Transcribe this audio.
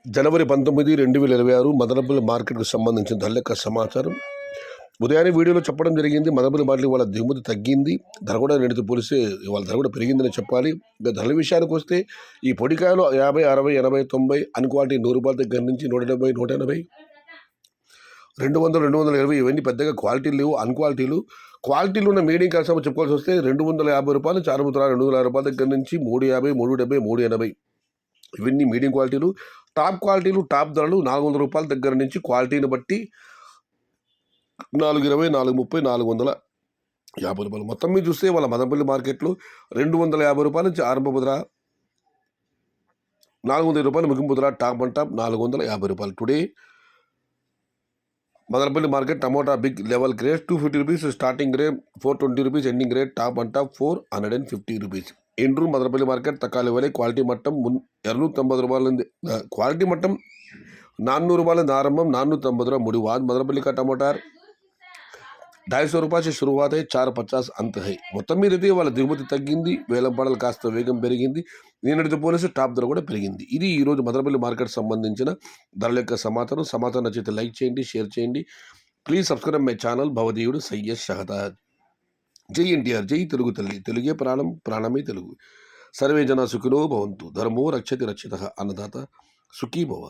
జనవరి 19, 2026 మదనపల్లి మార్కెట్కు సంబంధించిన ధరల యొక్క సమాచారం ఉదయాన్నే వీడియోలో చెప్పడం జరిగింది. మదనపల్లి మార్కెట్ వాళ్ళ దిగుమతి తగ్గింది, ధర కూడా నేటితో పోలిస్తే వాళ్ళ ధర కూడా పెరిగిందని చెప్పాలి. ఇక ధరల విషయానికి వస్తే ఈ పొడికాయలు 50, 60, 80, 90 అన్ క్వాలిటీ ₹100 దగ్గర నుంచి 170, 180, 200, 220 ఇవన్నీ పెద్దగా క్వాలిటీలు లేవు. అన్ క్వాలిటీలు ఉన్న మీడియం కస్టమర్ చెప్పుకోవాల్సి వస్తే ₹250 నుంచి ₹250 దగ్గర నుంచి 350, 370, 380 ఇవన్నీ మీడియం క్వాలిటీలు. టాప్ క్వాలిటీలు టాప్ ధరలు ₹400 దగ్గర నుంచి క్వాలిటీని బట్టి 420, 430, ₹450. మొత్తం మీద చూస్తే వాళ్ళ మదనపల్లి మార్కెట్లో ₹250 నుంచి ఆరంభ ధర, ₹400 ముగింపు ధర, top and top ₹450. Today Madanapalle market tomato big level grade ₹250 starting grade, ₹420 ending grade, top and top ₹450. ఇండ్రు మదనపల్లి మార్కెట్ తక్కువ లెవెల్ క్వాలిటీ మట్టం ₹290 क्वालिटी मट्टम ₹400 आरंभम, ₹490 मुड़ी आज मदनपल्ली का टमाटर ₹250 से शुरुआत है, ₹450 अंत है. మొత్తం మీద అయితే వాళ్ళ దిగుమతి తగ్గింది, వేలం పాటలు కాస్త వేగం పెరిగింది, నిన్నటితో పోలిస్తే టాప్ ధర కూడా పెరిగింది. ఇది ఈరోజు మదనపల్లి మార్కెట్ సంబంధించిన ధరల యొక్క సమాచారం నచ్చితే లైక్ చేయండి, షేర్ చేయండి. ప్లీజ్ సబ్స్క్రైబ్ మై ఛానల్ భవదీయుడు సయ్యద్ షహదాద్. జై ఎన్టీఆర్, జై తెలుగు తల్లి, తెలుగే ప్రాణం, ప్రాణమే తెలుగు. సర్వే జన సుఖినో భవంతు, ధర్మో రక్షతి రక్షితః, అన్నదాత సుఖీ భవ.